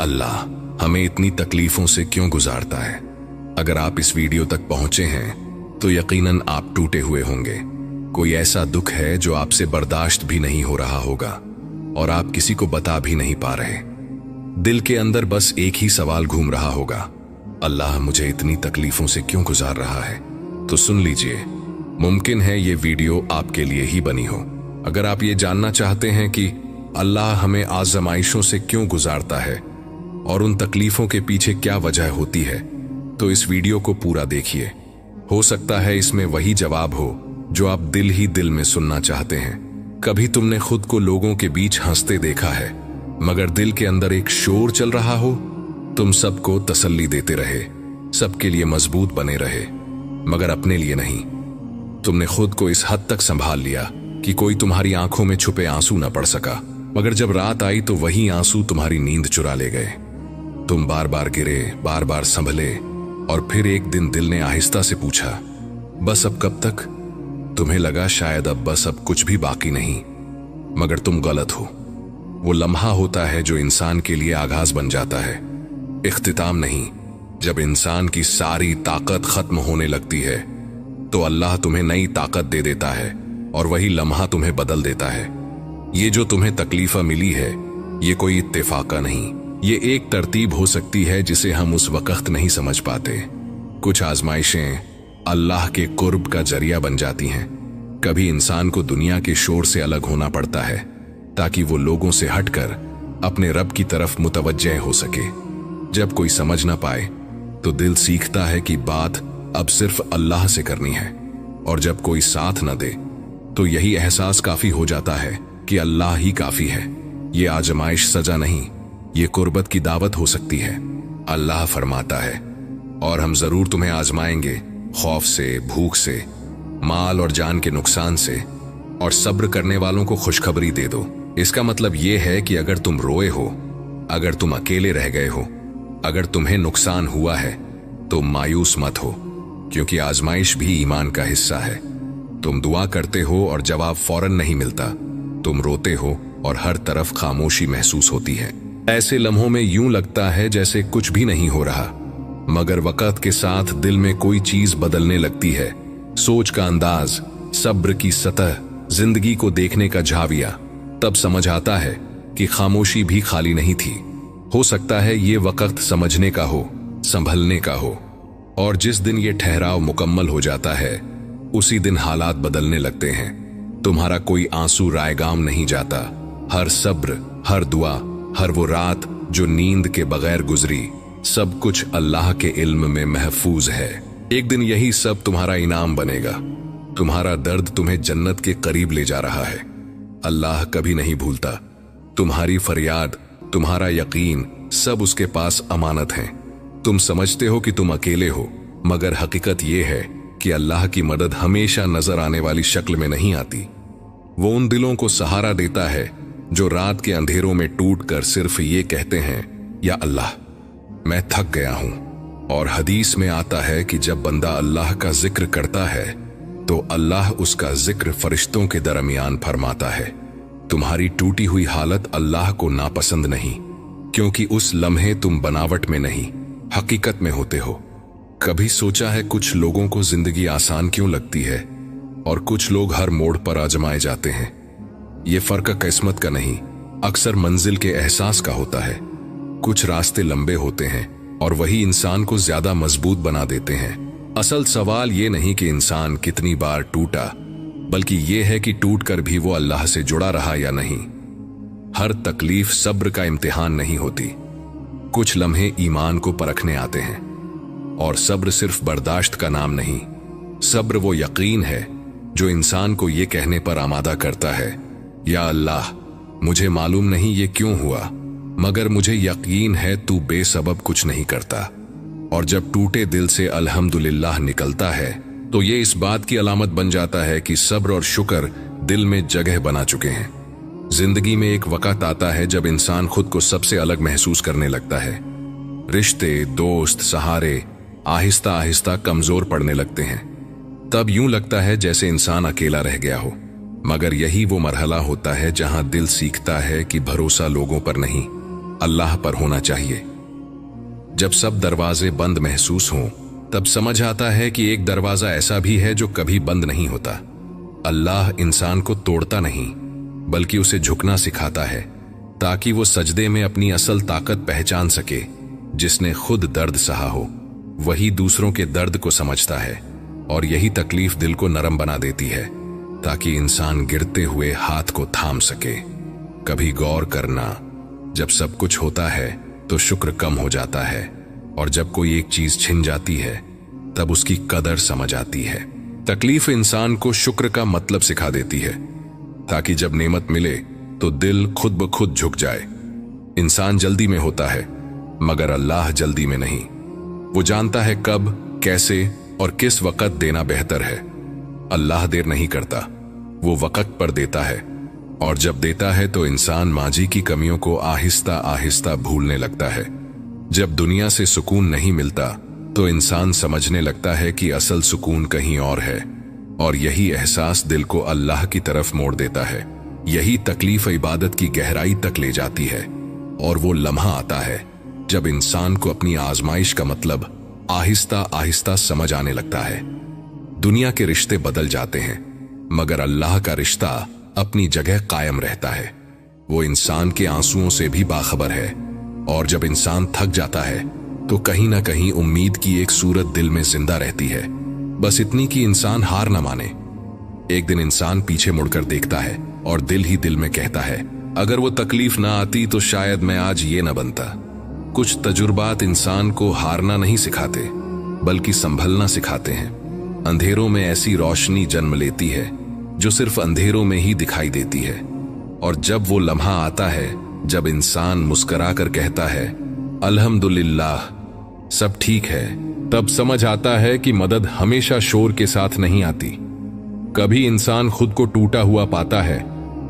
अल्लाह हमें इतनी तकलीफों से क्यों गुजारता है? अगर आप इस वीडियो तक पहुंचे हैं तो यकीनन आप टूटे हुए होंगे। कोई ऐसा दुख है जो आपसे बर्दाश्त भी नहीं हो रहा होगा और आप किसी को बता भी नहीं पा रहे। दिल के अंदर बस एक ही सवाल घूम रहा होगा, अल्लाह मुझे इतनी तकलीफों से क्यों गुजार रहा है? तो सुन लीजिए, मुमकिन है ये वीडियो आपके लिए ही बनी हो। अगर आप ये जानना चाहते हैं कि अल्लाह हमें आजमाइशों से क्यों गुजारता है और उन तकलीफों के पीछे क्या वजह होती है, तो इस वीडियो को पूरा देखिए। हो सकता है इसमें वही जवाब हो जो आप दिल ही दिल में सुनना चाहते हैं। कभी तुमने खुद को लोगों के बीच हंसते देखा है, मगर दिल के अंदर एक शोर चल रहा हो? तुम सबको तसल्ली देते रहे, सबके लिए मजबूत बने रहे, मगर अपने लिए नहीं। तुमने खुद को इस हद तक संभाल लिया कि कोई तुम्हारी आंखों में छुपे आंसू न पड़ सका, मगर जब रात आई तो वही आंसू तुम्हारी नींद चुरा ले गए। तुम बार बार गिरे, बार बार संभले, और फिर एक दिन दिल ने आहिस्ता से पूछा, बस अब कब तक? तुम्हें लगा शायद अब बस अब कुछ भी बाकी नहीं, मगर तुम गलत हो। वो लम्हा होता है जो इंसान के लिए आगाज बन जाता है, इख्तिताम नहीं। जब इंसान की सारी ताकत खत्म होने लगती है तो अल्लाह तुम्हें नई ताकत दे देता है और वही लम्हा तुम्हें बदल देता है। ये जो तुम्हें तकलीफा मिली है, ये कोई इत्तेफाका नहीं, ये एक तरतीब हो सकती है जिसे हम उस वक्त नहीं समझ पाते। कुछ आजमाइशें अल्लाह के कुर्ब का जरिया बन जाती हैं। कभी इंसान को दुनिया के शोर से अलग होना पड़ता है ताकि वो लोगों से हटकर अपने रब की तरफ मुतवज्जह हो सके। जब कोई समझ ना पाए तो दिल सीखता है कि बात अब सिर्फ अल्लाह से करनी है, और जब कोई साथ न दे तो यही एहसास काफी हो जाता है कि अल्लाह ही काफी है। ये आजमाइश सजा नहीं, ये कुर्बत की दावत हो सकती है। अल्लाह फरमाता है, और हम जरूर तुम्हें आजमाएंगे, खौफ से, भूख से, माल और जान के नुकसान से, और सब्र करने वालों को खुशखबरी दे दो। इसका मतलब ये है कि अगर तुम रोए हो, अगर तुम अकेले रह गए हो, अगर तुम्हें नुकसान हुआ है तो मायूस मत हो, क्योंकि आजमाइश भी ईमान का हिस्सा है। तुम दुआ करते हो और जवाब फौरन नहीं मिलता, तुम रोते हो और हर तरफ खामोशी महसूस होती है। ऐसे लम्हों में यूं लगता है जैसे कुछ भी नहीं हो रहा, मगर वक्त के साथ दिल में कोई चीज बदलने लगती है। सोच का अंदाज, सब्र की सतह, जिंदगी को देखने का झाविया। तब समझ आता है कि खामोशी भी खाली नहीं थी। हो सकता है ये वक्त समझने का हो, संभलने का हो, और जिस दिन ये ठहराव मुकम्मल हो जाता है उसी दिन हालात बदलने लगते हैं। तुम्हारा कोई आंसू रायगाम नहीं जाता। हर सब्र, हर दुआ, हर वो रात जो नींद के बगैर गुजरी, सब कुछ अल्लाह के इल्म में महफूज है। एक दिन यही सब तुम्हारा इनाम बनेगा। तुम्हारा दर्द तुम्हें जन्नत के करीब ले जा रहा है। अल्लाह कभी नहीं भूलता। तुम्हारी फरियाद, तुम्हारा यकीन, सब उसके पास अमानत है। तुम समझते हो कि तुम अकेले हो, मगर हकीकत यह है कि अल्लाह की मदद हमेशा नजर आने वाली शक्ल में नहीं आती। वो उन दिलों को सहारा देता है जो रात के अंधेरों में टूटकर सिर्फ ये कहते हैं, या अल्लाह मैं थक गया हूं। और हदीस में आता है कि जब बंदा अल्लाह का जिक्र करता है तो अल्लाह उसका जिक्र फरिश्तों के दरमियान फरमाता है। तुम्हारी टूटी हुई हालत अल्लाह को नापसंद नहीं, क्योंकि उस लम्हे तुम बनावट में नहीं, हकीकत में होते हो। कभी सोचा है कुछ लोगों को जिंदगी आसान क्यों लगती है और कुछ लोग हर मोड़ पर आजमाए जाते हैं? ये फर्क किस्मत का नहीं, अक्सर मंजिल के एहसास का होता है। कुछ रास्ते लंबे होते हैं और वही इंसान को ज्यादा मजबूत बना देते हैं। असल सवाल ये नहीं कि इंसान कितनी बार टूटा, बल्कि ये है कि टूटकर भी वो अल्लाह से जुड़ा रहा या नहीं। हर तकलीफ सब्र का इम्तिहान नहीं होती। कुछ लम्हे ईमान को परखने आते हैं, और सब्र सिर्फ बर्दाश्त का नाम नहीं। सब्र वो यकीन है जो इंसान को ये कहने पर आमादा करता है, या अल्लाह मुझे मालूम नहीं ये क्यों हुआ, मगर मुझे यकीन है तू बेसबब कुछ नहीं करता। और जब टूटे दिल से अल्हम्दुलिल्लाह निकलता है तो ये इस बात की अलामत बन जाता है कि सब्र और शुक्र दिल में जगह बना चुके हैं। जिंदगी में एक वक्त आता है जब इंसान खुद को सबसे अलग महसूस करने लगता है। रिश्ते, दोस्त, सहारे आहिस्ता आहिस्ता कमजोर पड़ने लगते हैं। तब यूं लगता है जैसे इंसान अकेला रह गया हो, मगर यही वो मरहला होता है जहां दिल सीखता है कि भरोसा लोगों पर नहीं, अल्लाह पर होना चाहिए। जब सब दरवाजे बंद महसूस हों, तब समझ आता है कि एक दरवाजा ऐसा भी है जो कभी बंद नहीं होता। अल्लाह इंसान को तोड़ता नहीं, बल्कि उसे झुकना सिखाता है, ताकि वो सजदे में अपनी असल ताकत पहचान सके। जिसने खुद दर्द सहा हो, वही दूसरों के दर्द को समझता है, और यही तकलीफ दिल को नरम बना देती है, ताकि इंसान गिरते हुए हाथ को थाम सके। कभी गौर करना, जब सब कुछ होता है तो शुक्र कम हो जाता है, और जब कोई एक चीज छिन जाती है तब उसकी कदर समझ आती है। तकलीफ इंसान को शुक्र का मतलब सिखा देती है, ताकि जब नेमत मिले तो दिल खुद ब खुद झुक जाए। इंसान जल्दी में होता है, मगर अल्लाह जल्दी में नहीं। वो जानता है कब, कैसे और किस वक्त देना बेहतर है। अल्लाह देर नहीं करता, वो वक्त पर देता है, और जब देता है तो इंसान माजी की कमियों को आहिस्ता आहिस्ता भूलने लगता है। जब दुनिया से सुकून नहीं मिलता तो इंसान समझने लगता है कि असल सुकून कहीं और है, और यही एहसास दिल को अल्लाह की तरफ मोड़ देता है। यही तकलीफ इबादत की गहराई तक ले जाती है, और वो लम्हा आता है जब इंसान को अपनी आजमाइश का मतलब आहिस्ता आहिस्ता समझ आने लगता है। दुनिया के रिश्ते बदल जाते हैं, मगर अल्लाह का रिश्ता अपनी जगह कायम रहता है। वो इंसान के आंसुओं से भी बाखबर है, और जब इंसान थक जाता है तो कहीं ना कहीं उम्मीद की एक सूरत दिल में जिंदा रहती है, बस इतनी कि इंसान हार न माने। एक दिन इंसान पीछे मुड़कर देखता है, और दिल ही दिल में कहता है, अगर वो तकलीफ ना आती तो शायद मैं आज ये न बनता। कुछ तजुर्बात इंसान को हारना नहीं सिखाते, बल्कि संभलना सिखाते हैं। अंधेरों में ऐसी रोशनी जन्म लेती है जो सिर्फ अंधेरों में ही दिखाई देती है, और जब वो लम्हा आता है जब इंसान मुस्कुराकर कहता है, अल्हम्दुलिल्लाह, सब ठीक है, तब समझ आता है कि मदद हमेशा शोर के साथ नहीं आती। कभी इंसान खुद को टूटा हुआ पाता है,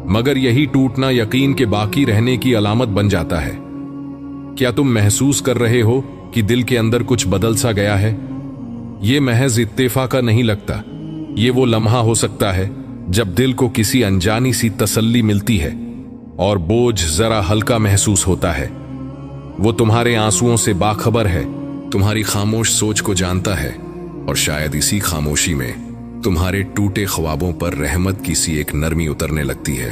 मगर यही टूटना यकीन के बाकी रहने की अलामत बन जाता है। क्या तुम महसूस कर रहे हो कि दिल के अंदर कुछ बदल सा गया है? ये महज इत्तेफाका नहीं लगता, ये वो लम्हा हो सकता है जब दिल को किसी अनजानी सी तसल्ली मिलती है और बोझ जरा हल्का महसूस होता है। वो तुम्हारे आंसुओं से बाखबर है, तुम्हारी खामोश सोच को जानता है, और शायद इसी खामोशी में तुम्हारे टूटे ख्वाबों पर रहमत की सी एक नरमी उतरने लगती है।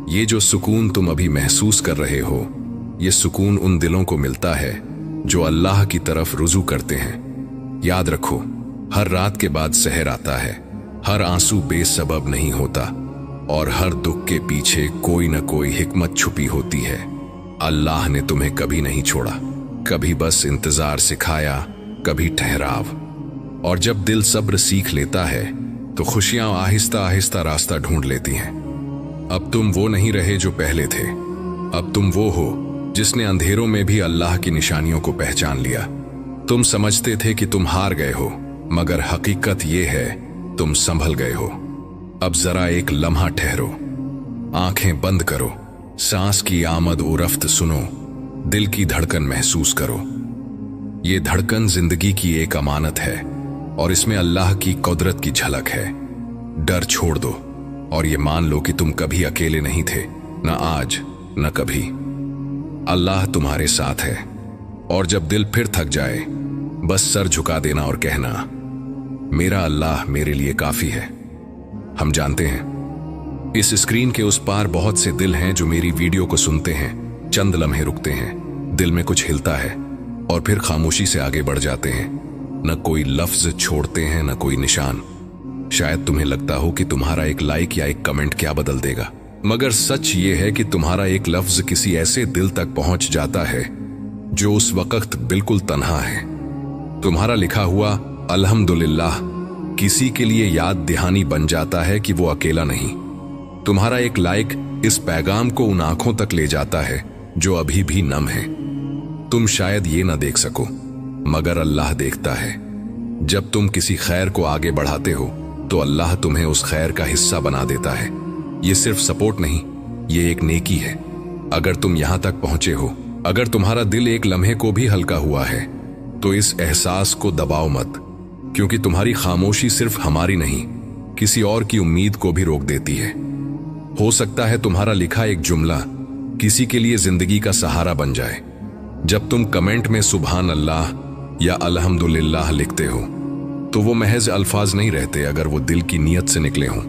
ये जो सुकून तुम अभी महसूस कर रहे हो, ये सुकून उन दिलों को मिलता है जो अल्लाह की तरफ रुजू करते हैं। याद रखो, हर रात के बाद सहर आता है, हर आंसू बेसबब नहीं होता, और हर दुख के पीछे कोई न कोई हिकमत छुपी होती है। अल्लाह ने तुम्हें कभी नहीं छोड़ा, कभी बस इंतजार सिखाया, कभी ठहराव। और जब दिल सब्र सीख लेता है तो खुशियां आहिस्ता आहिस्ता रास्ता ढूंढ लेती हैं। अब तुम वो नहीं रहे जो पहले थे, अब तुम वो हो जिसने अंधेरों में भी अल्लाह की निशानियों को पहचान लिया। तुम समझते थे कि तुम हार गए हो, मगर हकीकत ये है तुम संभल गए हो। अब जरा एक लम्हा ठहरो, आंखें बंद करो, सांस की आमद और रफ्त सुनो, दिल की धड़कन महसूस करो। ये धड़कन जिंदगी की एक अमानत है, और इसमें अल्लाह की कुदरत की झलक है। डर छोड़ दो और ये मान लो कि तुम कभी अकेले नहीं थे, न आज न कभी। अल्लाह तुम्हारे साथ है, और जब दिल फिर थक जाए बस सर झुका देना और कहना, मेरा अल्लाह मेरे लिए काफी है। हम जानते हैं इस स्क्रीन के उस पार बहुत से दिल हैं जो मेरी वीडियो को सुनते हैं, चंद लम्हे रुकते हैं, दिल में कुछ हिलता है, और फिर खामोशी से आगे बढ़ जाते हैं। न कोई लफ्ज छोड़ते हैं, न कोई निशान। शायद तुम्हें लगता हो कि तुम्हारा एक लाइक या एक कमेंट क्या बदल देगा, मगर सच ये है कि तुम्हारा एक लफ्ज किसी ऐसे दिल तक पहुंच जाता है जो उस वक्त बिल्कुल तन्हा है। तुम्हारा लिखा हुआ अल्हम्दुलिल्लाह किसी के लिए याद दहानी बन जाता है कि वो अकेला नहीं। तुम्हारा एक लाइक इस पैगाम को उन आंखों तक ले जाता है जो अभी भी नम है। तुम शायद ये ना देख सको, मगर अल्लाह देखता है। जब तुम किसी खैर को आगे बढ़ाते हो तो अल्लाह तुम्हें उस खैर का हिस्सा बना देता है। ये सिर्फ सपोर्ट नहीं, ये एक नेकी है। अगर तुम यहां तक पहुंचे हो, अगर तुम्हारा दिल एक लम्हे को भी हल्का हुआ है, तो इस एहसास को दबाओ मत, क्योंकि तुम्हारी खामोशी सिर्फ हमारी नहीं, किसी और की उम्मीद को भी रोक देती है। हो सकता है तुम्हारा लिखा एक जुमला किसी के लिए जिंदगी का सहारा बन जाए। जब तुम कमेंट में सुभान अल्लाह या अल्हम्दुलिल्लाह लिखते हो तो वो महज अल्फाज नहीं रहते, अगर वो दिल की नीयत से निकले हों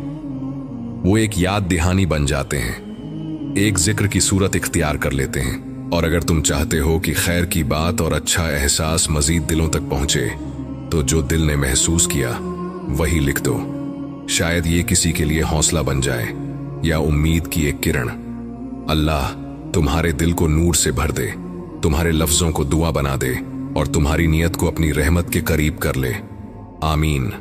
वो एक याद दहानी बन जाते हैं, एक जिक्र की सूरत इख्तियार कर लेते हैं। और अगर तुम चाहते हो कि खैर की बात और अच्छा एहसास मजीद दिलों तक पहुंचे तो जो दिल ने महसूस किया वही लिख दो। शायद ये किसी के लिए हौसला बन जाए या उम्मीद की एक किरण। अल्लाह तुम्हारे दिल को नूर से भर दे, तुम्हारे लफ्जों को दुआ बना दे और तुम्हारी नीयत को अपनी रहमत के करीब कर ले। आमीन।